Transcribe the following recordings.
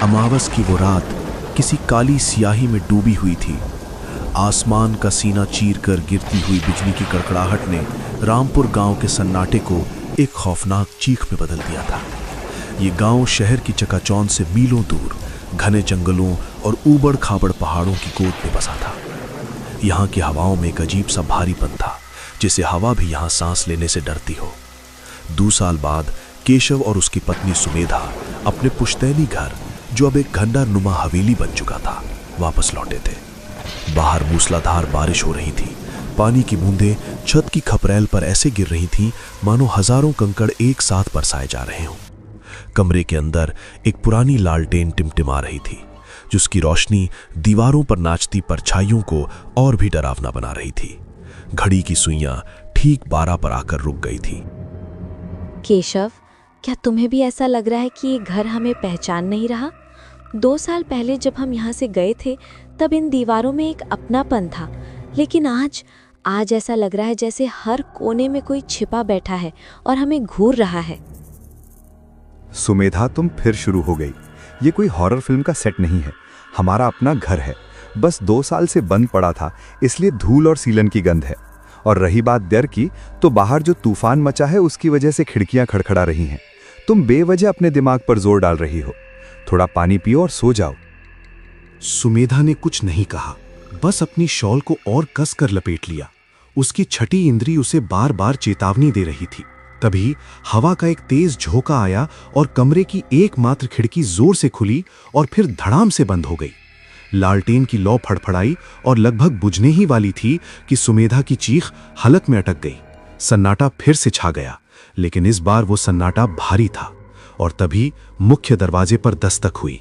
अमावस की वो रात किसी काली स्याही में डूबी हुई थी। आसमान का सीना चीर कर गिरती हुई बिजली की कड़कड़ाहट ने रामपुर गांव के सन्नाटे को एक खौफनाक चीख में बदल दिया था। ये गांव शहर की चकाचौंध से मीलों दूर घने जंगलों और ऊबड़ खाबड़ पहाड़ों की गोद में बसा था। यहाँ की हवाओं में एक अजीब सा भारीपन था, जिसे हवा भी यहाँ सांस लेने से डरती हो। 2 साल बाद केशव और उसकी पत्नी सुमेधा अपने पुश्तैनी घर, जो अब एक खंडर नुमा हवेली बन चुका था, वापस लौटे थे। बाहर मूसलाधार बारिश हो रही थी। पानी की बूंदें छत की खपरेल पर ऐसे गिर रही थीं मानो हजारों कंकड़ एक साथ बरसाए जा रहे हों। कमरे के अंदर एक पुरानी लालटेन टिमटिमा रही थी, जिसकी रोशनी दीवारों पर नाचती परछाइयों को और भी डरावना बना रही थी। घड़ी की सुइयां ठीक 12 पर आकर रुक गई थी। केशव, क्या तुम्हें भी ऐसा लग रहा है कि ये घर हमें पहचान नहीं रहा? 2 साल पहले जब हम यहाँ से गए थे तब इन दीवारों में एक अपनापन था, लेकिन आज ऐसा लग रहा है जैसे हर कोने में कोई छिपा बैठा है और हमें घूर रहा है। सुमेधा, तुम फिर शुरू हो गई। ये कोई हॉरर फिल्म का सेट नहीं है, हमारा अपना घर है। बस 2 साल से बंद पड़ा था, इसलिए धूल और सीलन की गंध है। और रही बात डर की, तो बाहर जो तूफान मचा है उसकी वजह से खिड़कियां खड़खड़ा रही हैं। तुम बेवजह अपने दिमाग पर जोर डाल रही हो। थोड़ा पानी पियो और सो जाओ। सुमेधा ने कुछ नहीं कहा, बस अपनी शॉल को और कसकर लपेट लिया। उसकी छठी इंद्री उसे बार बार चेतावनी दे रही थी। तभी हवा का एक तेज झोंका आया और कमरे की एकमात्र खिड़की जोर से खुली और फिर धड़ाम से बंद हो गई। लालटेन की लौ फड़फड़ाई और लगभग बुझने ही वाली थी कि सुमेधा की चीख हलक में अटक गई। सन्नाटा फिर से छा गया, लेकिन इस बार वो सन्नाटा भारी था। और तभी मुख्य दरवाजे पर दस्तक हुई।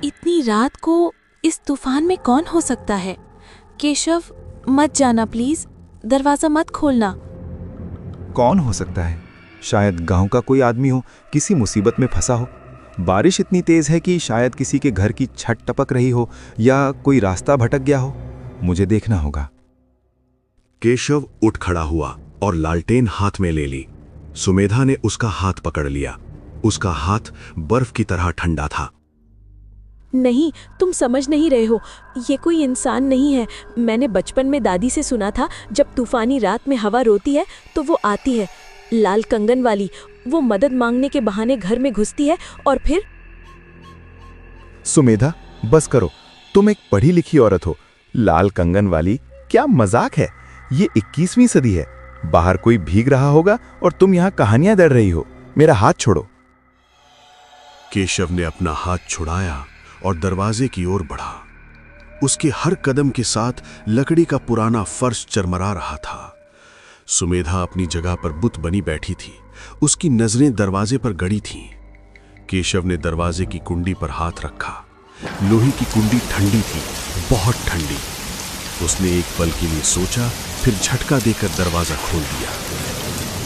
इतनी रात को इस तूफान में कौन हो सकता है? केशव, मत जाना प्लीज, दरवाजा मत खोलना। कौन हो सकता है? शायद गांव का कोई आदमी हो, किसी मुसीबत में फंसा हो। बारिश इतनी तेज है कि शायद किसी के घर की छत टपक रही हो या कोई रास्ता भटक गया हो। मुझे देखना होगा। केशव उठ खड़ा हुआ और लालटेन हाथ में ले ली। सुमेधा ने उसका हाथ पकड़ लिया। उसका हाथ बर्फ की तरह ठंडा था। नहीं, तुम समझ नहीं रहे हो, ये कोई इंसान नहीं है। मैंने बचपन में दादी से सुना था, जब तूफानी रात में हवा रोती है तो वो आती है, लाल कंगन वाली। वो मदद मांगने के बहाने घर में घुसती है और फिर। सुमेधा, बस करो, तुम एक पढ़ी लिखी औरत हो। लाल कंगन वाली, क्या मजाक है? ये 21वीं सदी है। बाहर कोई भीग रहा होगा और तुम यहाँ कहानियां दड़ रही हो। मेरा हाथ छोड़ो। केशव ने अपना हाथ छुड़ाया और दरवाजे की ओर बढ़ा। उसके हर कदम के साथ लकड़ी का पुराना फर्श चरमरा रहा था। सुमेधा अपनी जगह पर बुत बनी बैठी थी। उसकी नजरें दरवाजे पर गड़ी थीं। केशव ने दरवाजे की कुंडी पर हाथ रखा। लोहे की कुंडी ठंडी थी, बहुत ठंडी। उसने एक पल के लिए सोचा, फिर झटका देकर दरवाजा खोल दिया।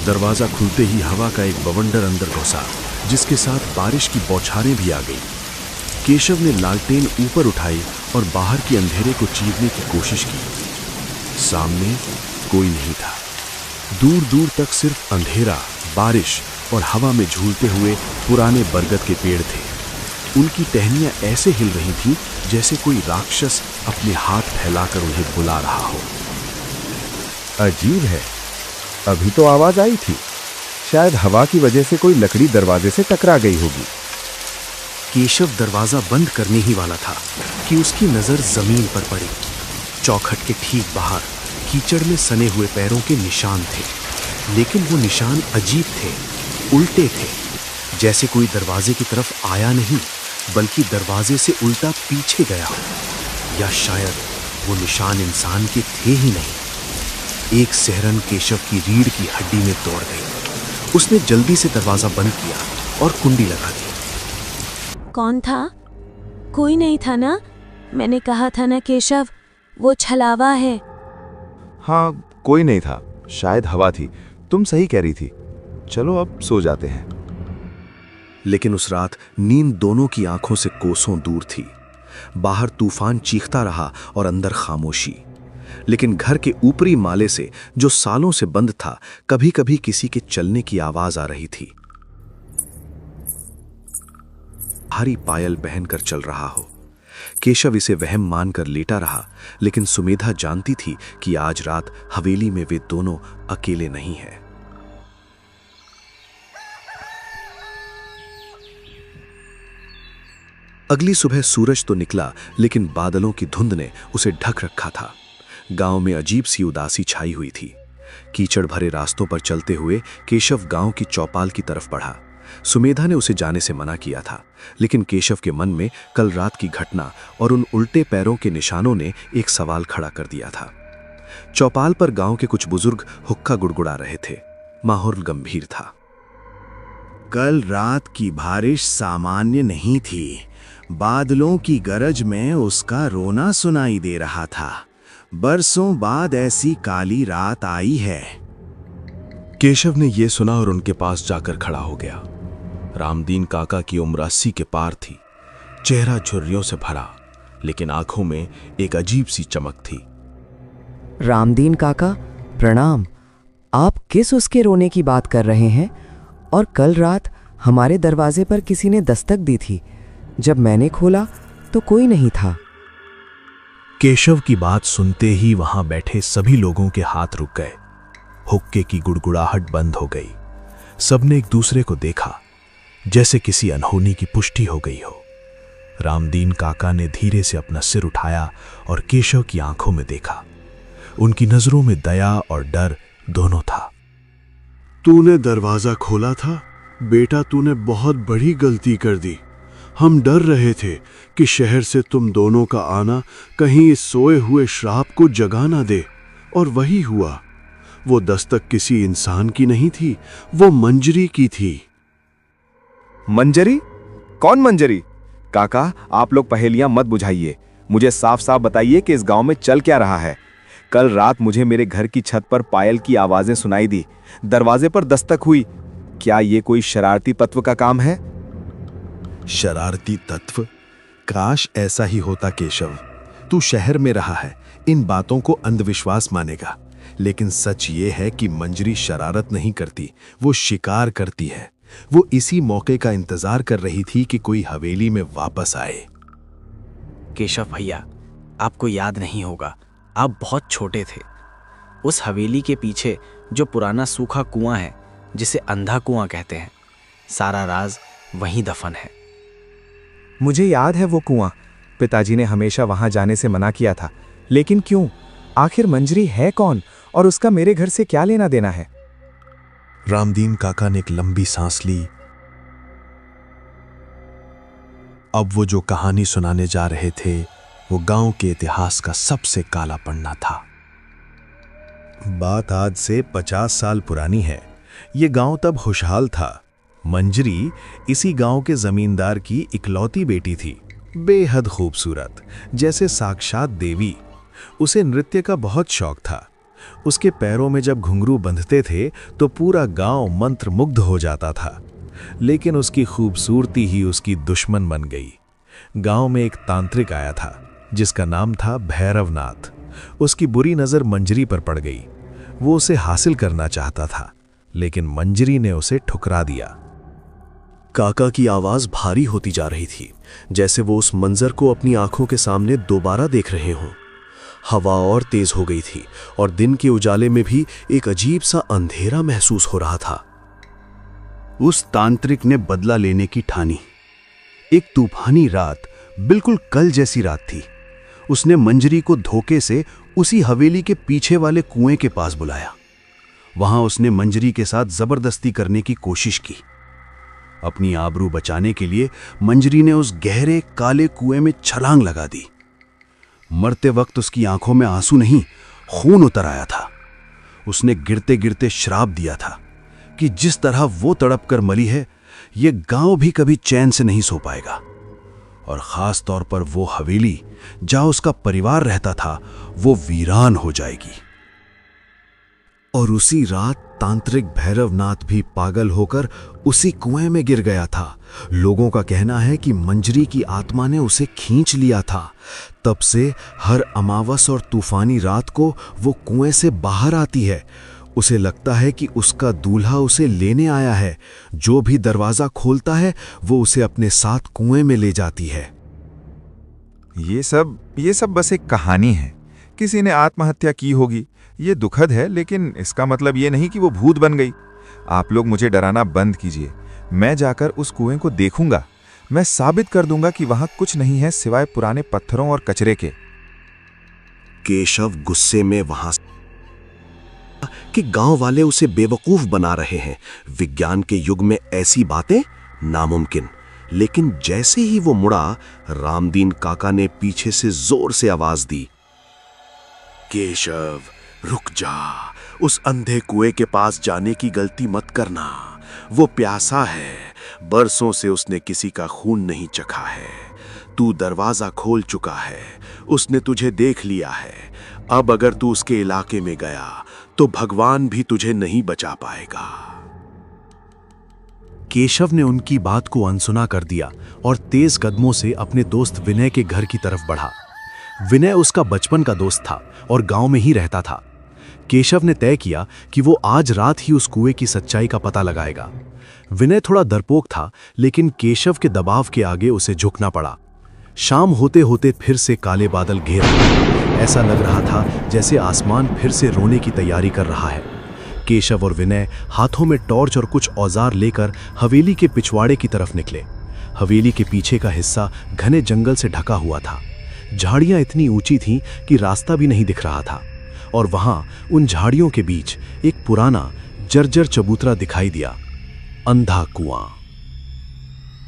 दरवाजा खुलते ही हवा का एक बवंडर अंदर घुसा, जिसके साथ बारिश की बौछारें भी आ गई। केशव ने लालटेन ऊपर उठाई और बाहर के अंधेरे को चीरने की कोशिश की। सामने कोई नहीं था। दूर दूर तक सिर्फ अंधेरा, बारिश और हवा में झूलते हुए पुराने बरगद के पेड़ थे। उनकी टहनियां ऐसे हिल रही थीं जैसे कोई राक्षस अपने हाथ फैलाकर उन्हें बुला रहा हो। अजीब है, अभी तो आवाज आई थी। शायद हवा की वजह से कोई लकड़ी दरवाजे से टकरा गई होगी। केशव दरवाजा बंद करने ही वाला था कि उसकी नजर जमीन पर पड़ी। चौखट के ठीक बाहर कीचड़ में सने हुए पैरों के निशान थे, लेकिन वो निशान अजीब थे, उल्टे थे, जैसे कोई दरवाजे की तरफ आया नहीं बल्कि दरवाजे से उल्टा पीछे गया हो। या शायद वो निशान इंसान के थे ही नहीं। एक सिहरन केशव की रीढ़ की हड्डी में दौड़ गई। उसने जल्दी से दरवाजा बंद किया और कुंडी लगा दी। कौन था? कोई नहीं था ना? मैंने कहा था ना केशव, वो छलावा है। हाँ, कोई नहीं था, शायद हवा थी। तुम सही कह रही थी। चलो अब सो जाते हैं। लेकिन उस रात नींद दोनों की आंखों से कोसों दूर थी। बाहर तूफान चीखता रहा और अंदर खामोशी। लेकिन घर के ऊपरी माले से, जो सालों से बंद था, कभी कभी किसी के चलने की आवाज आ रही थी। भारी पायल पहनकर चल रहा हो। केशव इसे वहम मानकर लेटा रहा, लेकिन सुमेधा जानती थी कि आज रात हवेली में वे दोनों अकेले नहीं हैं। अगली सुबह सूरज तो निकला, लेकिन बादलों की धुंध ने उसे ढक रखा था। गांव में अजीब सी उदासी छाई हुई थी। कीचड़ भरे रास्तों पर चलते हुए केशव गांव की चौपाल की तरफ बढ़ा। सुमेधा ने उसे जाने से मना किया था, लेकिन केशव के मन में कल रात की घटना और उन उल्टे पैरों के निशानों ने एक सवाल खड़ा कर दिया था। चौपाल पर गांव के कुछ बुजुर्ग हुक्का गुड़गुड़ा रहे थे। माहौल गंभीर था। कल रात की बारिश सामान्य नहीं थी। बादलों की गरज में उसका रोना सुनाई दे रहा था। बरसों बाद ऐसी काली रात आई है। केशव ने यह सुना और उनके पास जाकर खड़ा हो गया। रामदीन काका की उम्र 80 के पार थी। चेहरा झुर्रियों से भरा, लेकिन आंखों में एक अजीब सी चमक थी। रामदीन काका प्रणाम। आप किस उसके रोने की बात कर रहे हैं? और कल रात हमारे दरवाजे पर किसी ने दस्तक दी थी। जब मैंने खोला तो कोई नहीं था। केशव की बात सुनते ही वहां बैठे सभी लोगों के हाथ रुक गए। हुक्के की गुड़गुड़ाहट बंद हो गई। सबने एक दूसरे को देखा, जैसे किसी अनहोनी की पुष्टि हो गई हो। रामदीन काका ने धीरे से अपना सिर उठाया और केशव की आंखों में देखा। उनकी नजरों में दया और डर दोनों था। तूने दरवाजा खोला था बेटा, तूने बहुत बड़ी गलती कर दी। हम डर रहे थे कि शहर से तुम दोनों का आना कहीं इस सोए हुए श्राप को जगा ना दे, और वही हुआ। वो दस्तक किसी इंसान की नहीं थी, वो मंजरी की थी। मंजरी? कौन मंजरी? काका, आप लोग पहेलियां मत बुझाइए। मुझे साफ साफ बताइए कि इस गांव में चल क्या रहा है। कल रात मुझे मेरे घर की छत पर पायल की आवाजें सुनाई दी, दरवाजे पर दस्तक हुई। क्या ये कोई शरारती तत्व का काम है? शरारती तत्व? काश ऐसा ही होता केशव। तू शहर में रहा है, इन बातों को अंधविश्वास मानेगा, लेकिन सच ये है कि मंजरी शरारत नहीं करती, वो शिकार करती है। वो इसी मौके का इंतजार कर रही थी कि कोई हवेली में वापस आए। केशव भैया, आपको याद नहीं होगा, आप बहुत छोटे थे। उस हवेली के पीछे जो पुराना सूखा कुआं है, जिसे अंधा कुआं कहते हैं, सारा राज वहीं दफन है। मुझे याद है वो कुआं। पिताजी ने हमेशा वहां जाने से मना किया था, लेकिन क्यों? आखिर मंजरी है कौन और उसका मेरे घर से क्या लेना देना है? रामदीन काका ने एक लंबी सांस ली। अब वो जो कहानी सुनाने जा रहे थे, वो गांव के इतिहास का सबसे काला पन्ना था। बात आज से 50 साल पुरानी है। ये गांव तब खुशहाल था। मंजरी इसी गांव के जमींदार की इकलौती बेटी थी, बेहद खूबसूरत, जैसे साक्षात देवी। उसे नृत्य का बहुत शौक था। उसके पैरों में जब घुंघरू बंधते थे तो पूरा गांव मंत्रमुग्ध हो जाता था। लेकिन उसकी खूबसूरती ही उसकी दुश्मन बन गई। गांव में एक तांत्रिक आया था जिसका नाम था भैरवनाथ। उसकी बुरी नजर मंजरी पर पड़ गई। वो उसे हासिल करना चाहता था, लेकिन मंजरी ने उसे ठुकरा दिया। काका की आवाज भारी होती जा रही थी, जैसे वो उस मंजर को अपनी आंखों के सामने दोबारा देख रहे हों। हवा और तेज हो गई थी और दिन के उजाले में भी एक अजीब सा अंधेरा महसूस हो रहा था। उस तांत्रिक ने बदला लेने की ठानी। एक तूफानी रात, बिल्कुल कल जैसी रात थी। उसने मंजरी को धोखे से उसी हवेली के पीछे वाले कुएं के पास बुलाया। वहां उसने मंजरी के साथ जबरदस्ती करने की कोशिश की। अपनी आबरू बचाने के लिए मंजरी ने उस गहरे काले कुएं में छलांग लगा दी। मरते वक्त उसकी आंखों में आंसू नहीं, खून उतर आया था। उसने गिरते गिरते श्राप दिया था कि जिस तरह वो तड़प कर मरी है, ये गांव भी कभी चैन से नहीं सो पाएगा। और खास तौर पर वो हवेली जहां उसका परिवार रहता था, वो वीरान हो जाएगी। और उसी रात तांत्रिक भैरवनाथ भी पागल होकर उसी कुएं में गिर गया था। लोगों का कहना है कि मंजरी की आत्मा ने उसे खींच लिया था। तब से हर अमावस और तूफानी रात को वो कुएं से बाहर आती है। उसे लगता है कि उसका दूल्हा उसे लेने आया है। जो भी दरवाजा खोलता है वो उसे अपने साथ कुएं में ले जाती है। ये सब बस एक कहानी है। किसी ने आत्महत्या की होगी। ये दुखद है, लेकिन इसका मतलब ये नहीं कि वो भूत बन गई। आप लोग मुझे डराना बंद कीजिए। मैं जाकर उस कुएं को देखूंगा। मैं साबित कर दूंगा कि वहां कुछ नहीं है सिवाय पुराने पत्थरों और कचरे के। केशव गुस्से में वहां कि गांव वाले उसे बेवकूफ बना रहे हैं। विज्ञान के युग में ऐसी बातें नामुमकिन। लेकिन जैसे ही वो मुड़ा, रामदीन काका ने पीछे से जोर से आवाज दी, केशव रुक जा, उस अंधे कुएं के पास जाने की गलती मत करना। वो प्यासा है, बरसों से उसने किसी का खून नहीं चखा है। तू दरवाजा खोल चुका है, उसने तुझे देख लिया है। अब अगर तू उसके इलाके में गया तो भगवान भी तुझे नहीं बचा पाएगा। केशव ने उनकी बात को अनसुना कर दिया और तेज कदमों से अपने दोस्त विनय के घर की तरफ बढ़ा। विनय उसका बचपन का दोस्त था और गांव में ही रहता था। केशव ने तय किया कि वो आज रात ही उस कुएं की सच्चाई का पता लगाएगा। विनय थोड़ा डरपोक था, लेकिन केशव के दबाव के आगे उसे झुकना पड़ा। शाम होते होते फिर से काले बादल घेर आए। ऐसा लग रहा था जैसे आसमान फिर से रोने की तैयारी कर रहा है। केशव और विनय हाथों में टॉर्च और कुछ औजार लेकर हवेली के पिछवाड़े की तरफ निकले। हवेली के पीछे का हिस्सा घने जंगल से ढका हुआ था। झाड़ियां इतनी ऊंची थीं कि रास्ता भी नहीं दिख रहा था, और वहां उन झाड़ियों के बीच एक पुराना जर्जर चबूतरा दिखाई दिया, अंधा कुआं।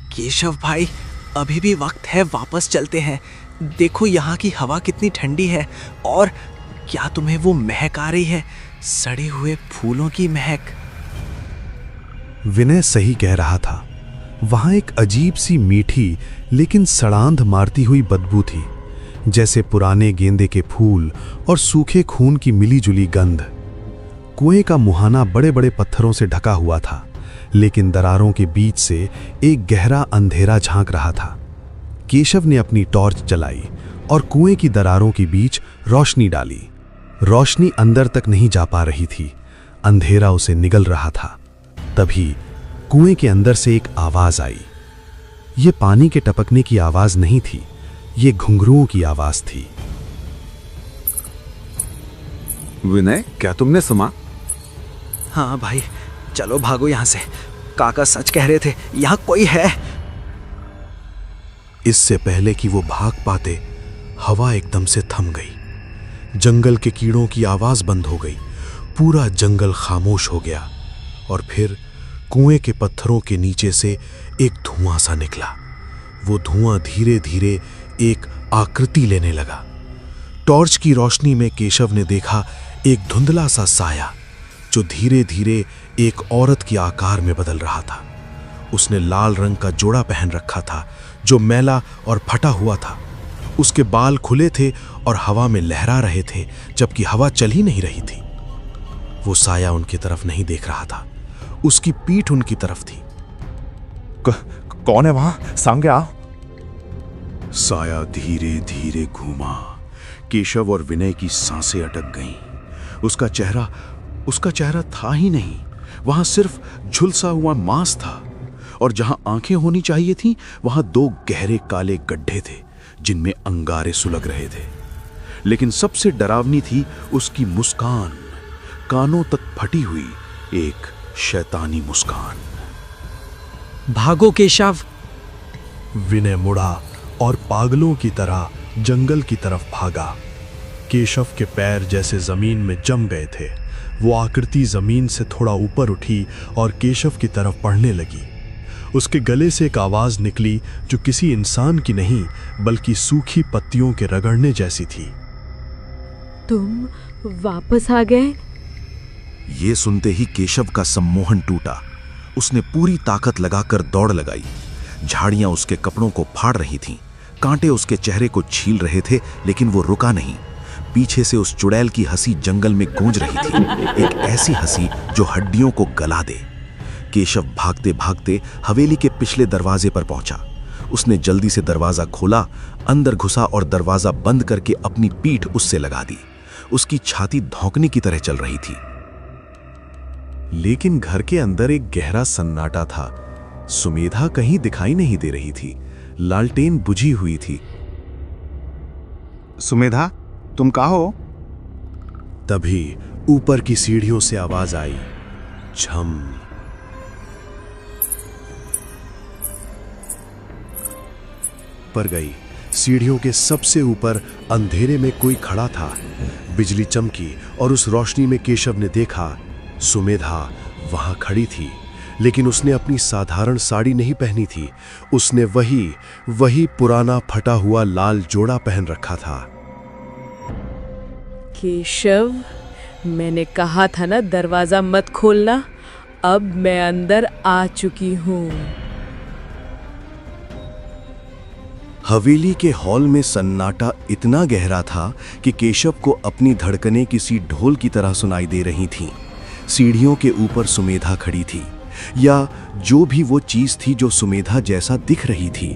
केशव भाई, अभी भी वक्त है, वापस चलते हैं। देखो यहाँ की हवा कितनी ठंडी है, और क्या तुम्हें वो महक आ रही है, सड़े हुए फूलों की महक। विनय सही कह रहा था। वहां एक अजीब सी मीठी लेकिन सड़ांध मारती हुई बदबू थी, जैसे पुराने गेंदे के फूल और सूखे खून की मिलीजुली गंध। कुएं का मुहाना बड़े बड़े पत्थरों से ढका हुआ था, लेकिन दरारों के बीच से एक गहरा अंधेरा झांक रहा था। केशव ने अपनी टॉर्च जलाई और कुएं की दरारों के बीच रोशनी डाली। रोशनी अंदर तक नहीं जा पा रही थी, अंधेरा उसे निगल रहा था। तभी कुएं के अंदर से एक आवाज आई। ये पानी के टपकने की आवाज नहीं थी, ये घुंघरुओं की आवाज थी। विनय, क्या तुमने सुना? हाँ भाई, चलो भागो यहाँ से। काका सच कह रहे थे, यहाँ कोई है। इससे पहले कि वो भाग पाते, हवा एकदम से थम गई। जंगल के कीड़ों की आवाज बंद हो गई। पूरा जंगल खामोश हो गया, और फिर कुएं के पत्थरों के नीचे से एक धुआं सा निकला। वो धुआं धीरे धीरे एक आकृति लेने लगा। टॉर्च की रोशनी में केशव ने देखा एक धुंधला सा साया, जो धीरे धीरे एक औरत के आकार में बदल रहा था। उसने लाल रंग का जोड़ा पहन रखा था, जो मैला और फटा हुआ था। उसके बाल खुले थे और हवा में लहरा रहे थे, जबकि हवा चल ही नहीं रही थी। वो साया उनकी तरफ नहीं देख रहा था, उसकी पीठ उनकी तरफ थी। कौन है वहां? सामने आओ। साया धीरे धीरे घूमा। केशव और विनय की सांसें अटक गईं। उसका चेहरा था ही नहीं, वहां सिर्फ झुलसा हुआ मांस था, और जहां आंखें होनी चाहिए थीं, वहां दो गहरे काले गड्ढे थे जिनमें अंगारे सुलग रहे थे। लेकिन सबसे डरावनी थी उसकी मुस्कान, कानों तक फटी हुई एक शैतानी मुस्कान। भागो केशव। विनय मुड़ा और पागलों की तरह जंगल की तरफ भागा। केशव के पैर जैसे जमीन में जम गए थे। वो आकृति जमीन से थोड़ा ऊपर उठी और केशव की तरफ बढ़ने लगी। उसके गले से एक आवाज निकली जो किसी इंसान की नहीं, बल्कि सूखी पत्तियों के रगड़ने जैसी थी। तुम वापस आ गए? ये सुनते ही केशव का सम्मोहन टूटा। उसने पूरी ताकत लगाकर दौड़ लगाई। झाड़ियां उसके कपड़ों को फाड़ रही थीं, कांटे उसके चेहरे को छील रहे थे, लेकिन वो रुका नहीं। पीछे से उस चुड़ैल की हंसी जंगल में गूंज रही थी, एक ऐसी हंसी जो हड्डियों को गला दे। केशव भागते भागते हवेली के पिछले दरवाजे पर पहुंचा। उसने जल्दी से दरवाजा खोला, अंदर घुसा और दरवाजा बंद करके अपनी पीठ उससे लगा दी। उसकी छाती धौंकने की तरह चल रही थी। लेकिन घर के अंदर एक गहरा सन्नाटा था। सुमेधा कहीं दिखाई नहीं दे रही थी। लालटेन बुझी हुई थी। सुमेधा, तुम कहाँ हो? तभी ऊपर की सीढ़ियों से आवाज आई, झम। पर गई। सीढ़ियों के सबसे ऊपर अंधेरे में कोई खड़ा था। बिजली चमकी और उस रोशनी में केशव ने देखा सुमेधा वहां खड़ी थी, लेकिन उसने अपनी साधारण साड़ी नहीं पहनी थी। उसने वही पुराना फटा हुआ लाल जोड़ा पहन रखा था। केशव, मैंने कहा था ना दरवाजा मत खोलना। अब मैं अंदर आ चुकी हूँ। हवेली के हॉल में सन्नाटा इतना गहरा था कि केशव को अपनी धड़कनें किसी ढोल की तरह सुनाई दे रही थीं। सीढ़ियों के ऊपर सुमेधा खड़ी थी, या जो भी वो चीज थी जो सुमेधा जैसा दिख रही थी।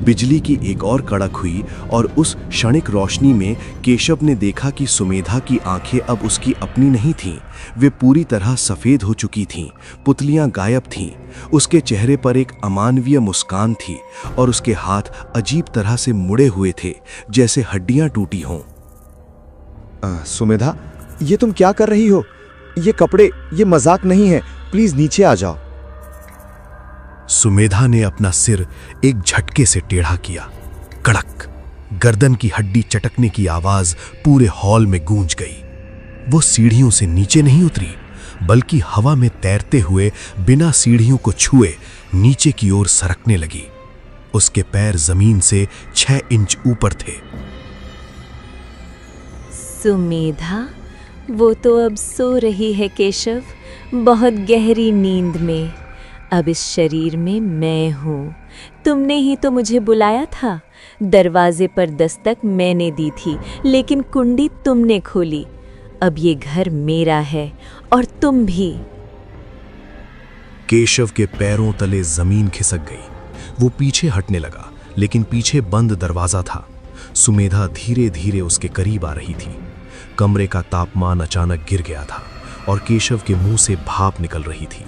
बिजली की एक और कड़क हुई और उस क्षणिक रोशनी में केशव ने देखा कि सुमेधा की आंखें अब उसकी अपनी नहीं थीं। वे पूरी तरह सफेद हो चुकी थीं, पुतलियां गायब थीं। उसके चेहरे पर एक अमानवीय मुस्कान थी और उसके हाथ अजीब तरह से मुड़े हुए थे, जैसे हड्डियां टूटी हों। सुमेधा, ये तुम क्या कर रही हो? ये कपड़े, ये मजाक नहीं है। प्लीज नीचे आ जाओ। सुमेधा ने अपना सिर एक झटके से टेढ़ा किया। कड़क, गर्दन की हड्डी चटकने की आवाज पूरे हॉल में गूंज गई। वो सीढ़ियों से नीचे नहीं उतरी, बल्कि हवा में तैरते हुए बिना सीढ़ियों को छुए नीचे की ओर सरकने लगी। उसके पैर जमीन से 6 इंच ऊपर थे। सुमेधा, वो तो अब सो रही है केशव, बहुत गहरी नींद में। अब इस शरीर में मैं हूँ। तुमने ही तो मुझे बुलाया था। दरवाजे पर दस्तक मैंने दी थी, लेकिन कुंडी तुमने खोली। अब ये घर मेरा है और तुम भी। केशव के पैरों तले जमीन खिसक गई। वो पीछे हटने लगा, लेकिन पीछे बंद दरवाजा था। सुमेधा धीरे धीरे उसके करीब आ रही थी। कमरे का तापमान अचानक गिर गया था और केशव के मुंह से भाप निकल रही थी।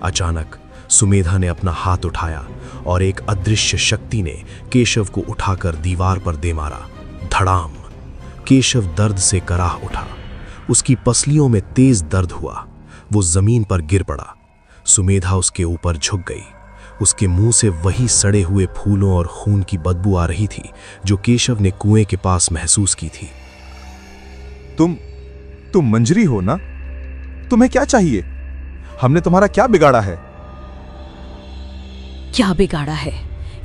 अचानक सुमेधा ने अपना हाथ उठाया और एक अदृश्य शक्ति ने केशव को उठाकर दीवार पर दे मारा। धड़ाम! केशव दर्द से कराह उठा। उसकी पसलियों में तेज दर्द हुआ। वो जमीन पर गिर पड़ा। सुमेधा उसके ऊपर झुक गई। उसके मुंह से वही सड़े हुए फूलों और खून की बदबू आ रही थी जो केशव ने कुएं के पास महसूस की थी। तुम मंजरी हो ना? तुम्हें क्या चाहिए? हमने तुम्हारा क्या बिगाड़ा है? क्या बिगाड़ा है?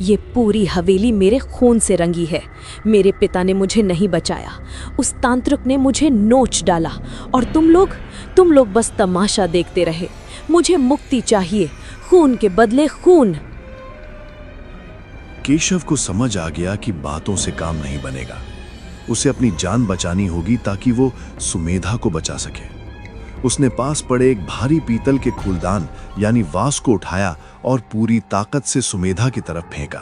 ये पूरी हवेली मेरे खून से रंगी है। मेरे पिता ने मुझे नहीं बचाया। उस तांत्रिक ने मुझे नोच डाला और तुम लोग बस तमाशा देखते रहे। मुझे मुक्ति चाहिए, खून के बदले खून। केशव को समझ आ गया कि बातों से काम नहीं बनेगा। उसे अपनी जान बचानी होगी ताकि वो सुमेधा को बचा सके। उसने पास पड़े एक भारी पीतल के फूलदान यानी वास को उठाया और पूरी ताकत से सुमेधा की तरफ फेंका।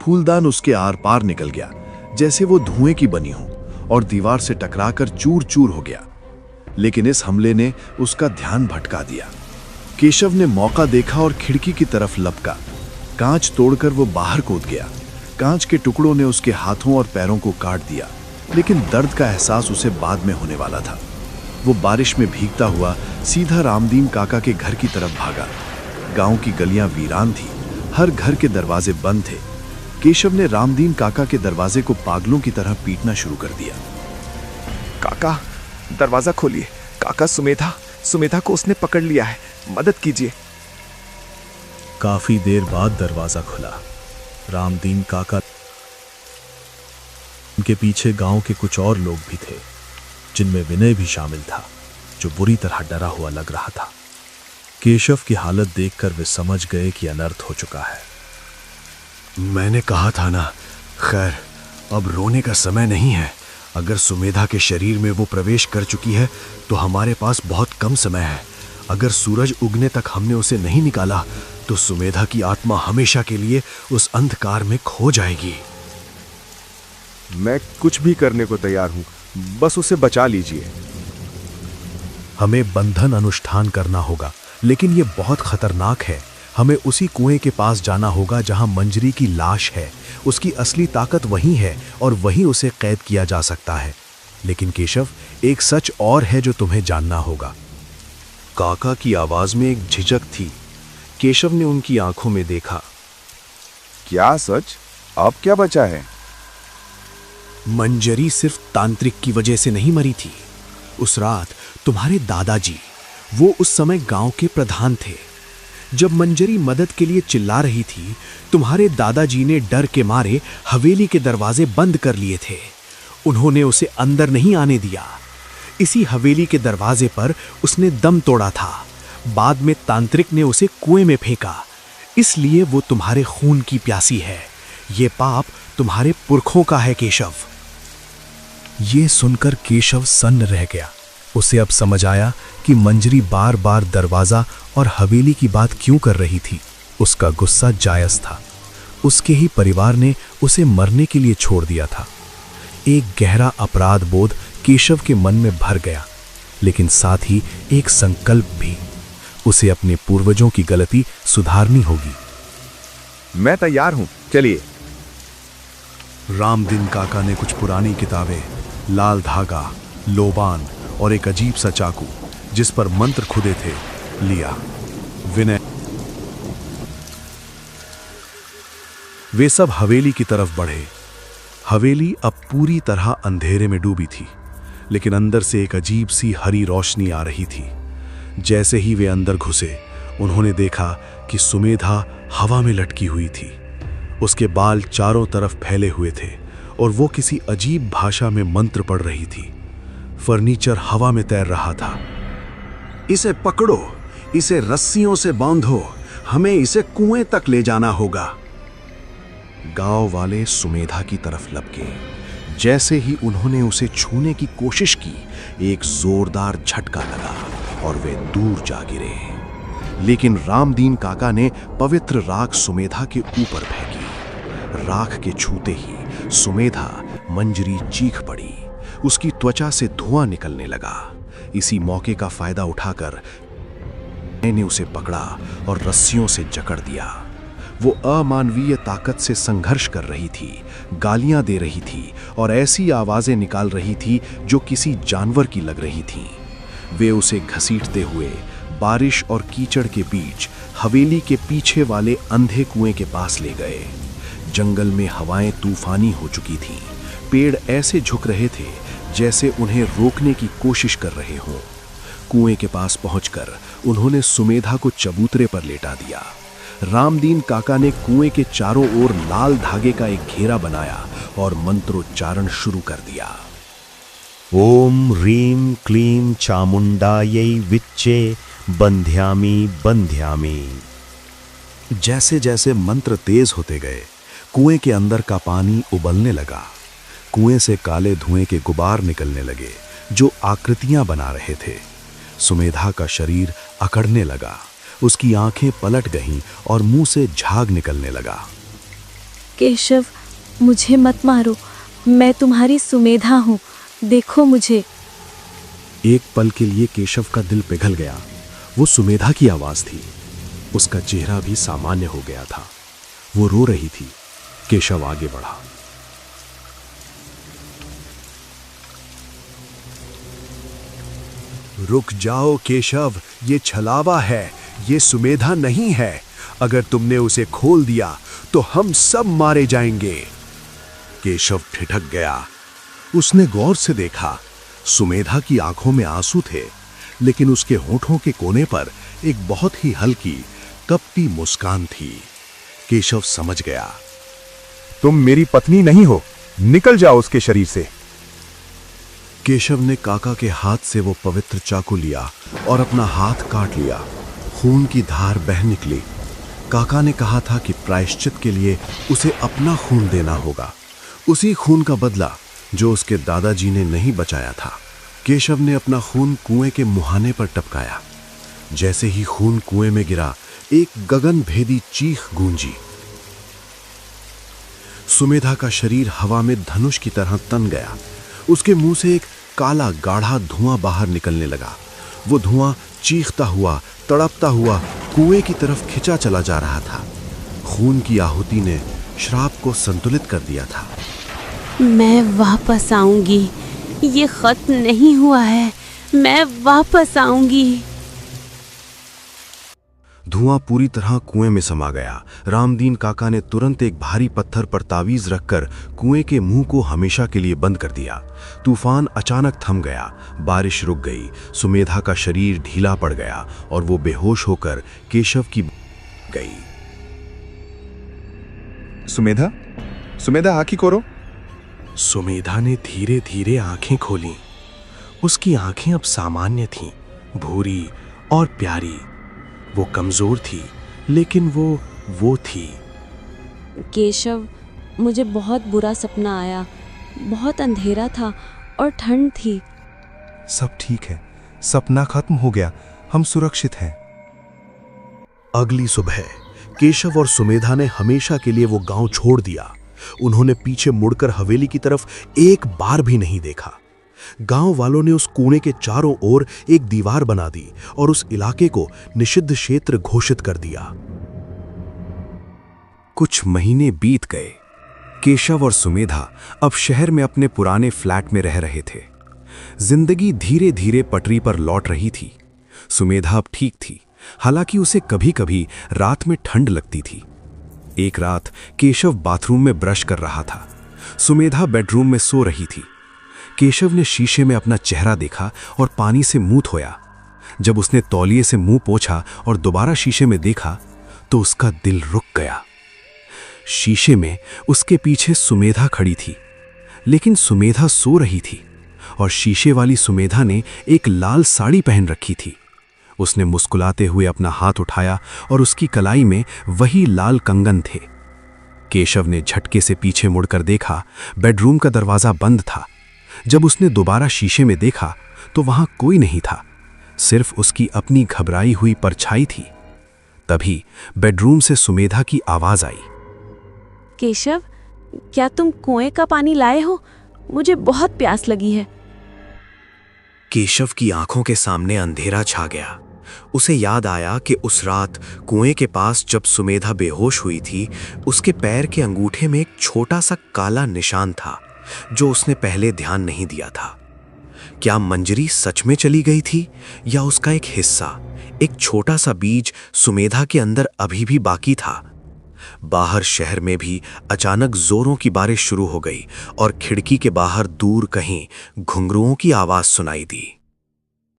फूलदान उसके आर पार निकल गया, जैसे वो धुएं की बनी हो, और दीवार से टकराकर चूर चूर हो गया। लेकिन इस हमले ने उसका ध्यान भटका दिया। केशव ने मौका देखा और खिड़की की तरफ लपका। कांच तोड़कर वो बाहर कूद गया। कांच के टुकड़ों ने उसके हाथों और पैरों को काट दिया, लेकिन दर्द का एहसास उसे बाद में होने वाला था। वो बारिश में भीगता हुआ सीधा रामदीन काका के घर की तरफ भागा। गांव की गलियां वीरान थी, हर घर के दरवाजे बंद थे। केशव ने रामदीन काका के दरवाजे को पागलों की तरह पीटना शुरू कर दिया। काका, दरवाजा खोलिए। काका, सुमेधा को उसने पकड़ लिया है, मदद कीजिए। काफी देर बाद दरवाजा खुला। रामदीन काका, उनके पीछे गांव के कुछ और लोग भी थे, जिनमें विनय भी शामिल था, जो बुरी तरह डरा हुआ लग रहा था। केशव की हालत देखकर वे समझ गए कि अनर्थ हो चुका है। मैंने कहा था ना, खैर अब रोने का समय नहीं है। अगर सुमेधा के शरीर में वो प्रवेश कर चुकी है तो हमारे पास बहुत कम समय है। अगर सूरज उगने तक हमने उसे नहीं निकाला तो सुमेधा की आत्मा हमेशा के लिए उस अंधकार में खो जाएगी। मैं कुछ भी करने को तैयार हूं, बस उसे बचा लीजिए। हमें बंधन अनुष्ठान करना होगा, लेकिन ये बहुत खतरनाक है। हमें उसी कुएं के पास जाना होगा जहां मंजरी की लाश है। उसकी असली ताकत वहीं है और वहीं उसे कैद किया जा सकता है। लेकिन केशव, एक सच और है जो तुम्हें जानना होगा। काका की आवाज में एक झिझक थी। केशव ने उनकी आंखों में देखा। क्या सच? अब क्या बचा है? मंजरी सिर्फ तांत्रिक की वजह से नहीं मरी थी। उस रात तुम्हारे दादाजी, वो उस समय गांव के प्रधान थे। जब मंजरी मदद के लिए चिल्ला रही थी, तुम्हारे दादाजी ने डर के मारे हवेली के दरवाजे बंद कर लिए थे। उन्होंने उसे अंदर नहीं आने दिया। इसी हवेली के दरवाजे पर उसने दम तोड़ा था। बाद में तांत्रिक ने उसे कुएं में फेंका। इसलिए वो तुम्हारे खून की प्यासी है। ये पाप तुम्हारे पुरखों का है केशव। ये सुनकर केशव सन्न रह गया। उसे अब समझ आया कि मंजरी बार बार दरवाजा और हवेली की बात क्यों कर रही थी। उसका गुस्सा जायज था। उसके ही परिवार ने उसे मरने के लिए छोड़ दिया था। एक गहरा अपराध बोध केशव के मन में भर गया, लेकिन साथ ही एक संकल्प भी। उसे अपने पूर्वजों की गलती सुधारनी होगी। मैं तैयार हूं, चलिए। रामदीन काका ने कुछ पुरानी किताबें, लाल धागा, लोबान और एक अजीब सा चाकू जिस पर मंत्र खुदे थे लिया। विनय, वे सब हवेली की तरफ बढ़े। हवेली अब पूरी तरह अंधेरे में डूबी थी, लेकिन अंदर से एक अजीब सी हरी रोशनी आ रही थी। जैसे ही वे अंदर घुसे, उन्होंने देखा कि सुमेधा हवा में लटकी हुई थी। उसके बाल चारों तरफ फैले हुए थे और वो किसी अजीब भाषा में मंत्र पढ़ रही थी। फर्नीचर हवा में तैर रहा था। इसे पकड़ो, इसे रस्सियों से बांधो, हमें इसे कुएं तक ले जाना होगा। गांव वाले सुमेधा की तरफ लपके। जैसे ही उन्होंने उसे छूने की कोशिश की, एक जोरदार झटका लगा और वे दूर जा गिरे। लेकिन रामदीन काका ने पवित्र राख सुमेधा के ऊपर फेंकी। राख के छूते ही सुमेधा मंजरी चीख पड़ी। उसकी त्वचा से धुआं निकलने लगा। इसी मौके का फायदा उठाकर मैंने उसे पकड़ा और रस्सियों से जकड़ दिया। वो अमानवीय ताकत से संघर्ष कर रही थी, गालियां दे रही थी और ऐसी आवाजें निकाल रही थी जो किसी जानवर की लग रही थीं। वे उसे घसीटते हुए बारिश और कीचड़ के बीच हवेली के पीछे वाले अंधे कुएं के पास ले गए। जंगल में हवाएं तूफानी हो चुकी थीं। पेड़ ऐसे झुक रहे थे जैसे उन्हें रोकने की कोशिश कर रहे हों। कुएं के पास पहुंचकर उन्होंने सुमेधा को चबूतरे पर लेटा दिया। रामदीन काका ने कुएं के चारों ओर लाल धागे का एक घेरा बनाया और मंत्रोच्चारण शुरू कर दिया। ओम ह्रीं क्लीं चामुंडायै विच्चे बंध्यामि बंध्यामि। जैसे जैसे मंत्र तेज होते गए, कुएं के अंदर का पानी उबलने लगा। कुएं से काले धुएं के गुबार निकलने लगे जो आकृतियां बना रहे थे। सुमेधा का शरीर अकड़ने लगा। उसकी आंखें पलट गईं और मुंह से झाग निकलने लगा। केशव, मुझे मत मारो, मैं तुम्हारी सुमेधा हूँ, देखो मुझे। एक पल के लिए केशव का दिल पिघल गया। वो सुमेधा की आवाज थी। उसका चेहरा भी सामान्य हो गया था। वो रो रही थी। केशव आगे बढ़ा। रुक जाओ केशव, ये छलावा है, ये सुमेधा नहीं है। अगर तुमने उसे खोल दिया तो हम सब मारे जाएंगे। केशव ठिठक गया। उसने गौर से देखा। सुमेधा की आंखों में आंसू थे, लेकिन उसके होठों के कोने पर एक बहुत ही हल्की कपटी मुस्कान थी। केशव समझ गया। तुम मेरी पत्नी नहीं हो, निकल जाओ उसके शरीर से। केशव ने काका के हाथ से वो पवित्र चाकू लिया और अपना हाथ काट लिया। खून की धार बह निकली। काका ने कहा था कि प्रायश्चित के लिए उसे अपना खून देना होगा, उसी खून का बदला जो उसके दादाजी ने नहीं बचाया था। केशव ने अपना खून कुएं के मुहाने पर टपकाया। जैसे ही खून कुएं में गिरा, एक गगनभेदी चीख गूंजी। सुमेधा का शरीर हवा में धनुष की तरह तन गया। उसके मुंह से एक काला गाढ़ा धुआं बाहर निकलने लगा। वो धुआं चीखता हुआ, तड़पता हुआ कुएं की तरफ खिंचा चला जा रहा था। खून की आहुति ने श्राप को संतुलित कर दिया था। मैं वापस आऊंगी, ये खत्म नहीं हुआ है, मैं वापस आऊंगी। धुआं पूरी तरह कुएं में समा गया। रामदीन काका ने तुरंत एक भारी पत्थर पर तावीज रखकर कुएं के मुंह को हमेशा के लिए बंद कर दिया। तूफान अचानक थम गया, बारिश रुक गई, सुमेधा का शरीर ढीला पड़ गया और वो बेहोश होकर केशव की गई। सुमेधा, सुमेधा आंखें खोलो। सुमेधा ने धीरे धीरे आंखें खोलीं। उसकी आंखें अब सामान्य थीं, भूरी और प्यारी। वो कमजोर थी, लेकिन वो थी। केशव, मुझे बहुत बुरा सपना आया। बहुत अंधेरा था और ठंड थी। सब ठीक है, सपना खत्म हो गया, हम सुरक्षित हैं। अगली सुबह केशव और सुमेधा ने हमेशा के लिए वो गांव छोड़ दिया। उन्होंने पीछे मुड़कर हवेली की तरफ एक बार भी नहीं देखा। गांव वालों ने उस कुएं के चारों ओर एक दीवार बना दी और उस इलाके को निषिद्ध क्षेत्र घोषित कर दिया। कुछ महीने बीत गए। केशव और सुमेधा अब शहर में अपने पुराने फ्लैट में रह रहे थे। जिंदगी धीरे धीरे पटरी पर लौट रही थी। सुमेधा अब ठीक थी, हालांकि उसे कभी कभी रात में ठंड लगती थी। एक रात केशव बाथरूम में ब्रश कर रहा था। सुमेधा बेडरूम में सो रही थी। केशव ने शीशे में अपना चेहरा देखा और पानी से मुंह धोया। जब उसने तौलिए से मुंह पोंछा और दोबारा शीशे में देखा तो उसका दिल रुक गया। शीशे में उसके पीछे सुमेधा खड़ी थी, लेकिन सुमेधा सो रही थी और शीशे वाली सुमेधा ने एक लाल साड़ी पहन रखी थी। उसने मुस्कुराते हुए अपना हाथ उठाया और उसकी कलाई में वही लाल कंगन थे। केशव ने झटके से पीछे मुड़कर देखा, बेडरूम का दरवाजा बंद था। जब उसने दोबारा शीशे में देखा तो वहां कोई नहीं था, सिर्फ उसकी अपनी घबराई हुई परछाई थी। तभी बेडरूम से सुमेधा की आवाज आई। केशव, क्या तुम कुएं का पानी लाए हो? मुझे बहुत प्यास लगी है। केशव की आंखों के सामने अंधेरा छा गया। उसे याद आया कि उस रात कुएं के पास जब सुमेधा बेहोश हुई थी, उसके पैर के अंगूठे में एक छोटा सा काला निशान था जो उसने पहले ध्यान नहीं दिया था। क्या मंजरी सच में चली गई थी या उसका एक हिस्सा, एक छोटा सा बीज सुमेधा के अंदर अभी भी बाकी था? बाहर शहर में भी अचानक जोरों की बारिश शुरू हो गई और खिड़की के बाहर दूर कहीं घुंघरुओं की आवाज सुनाई दी।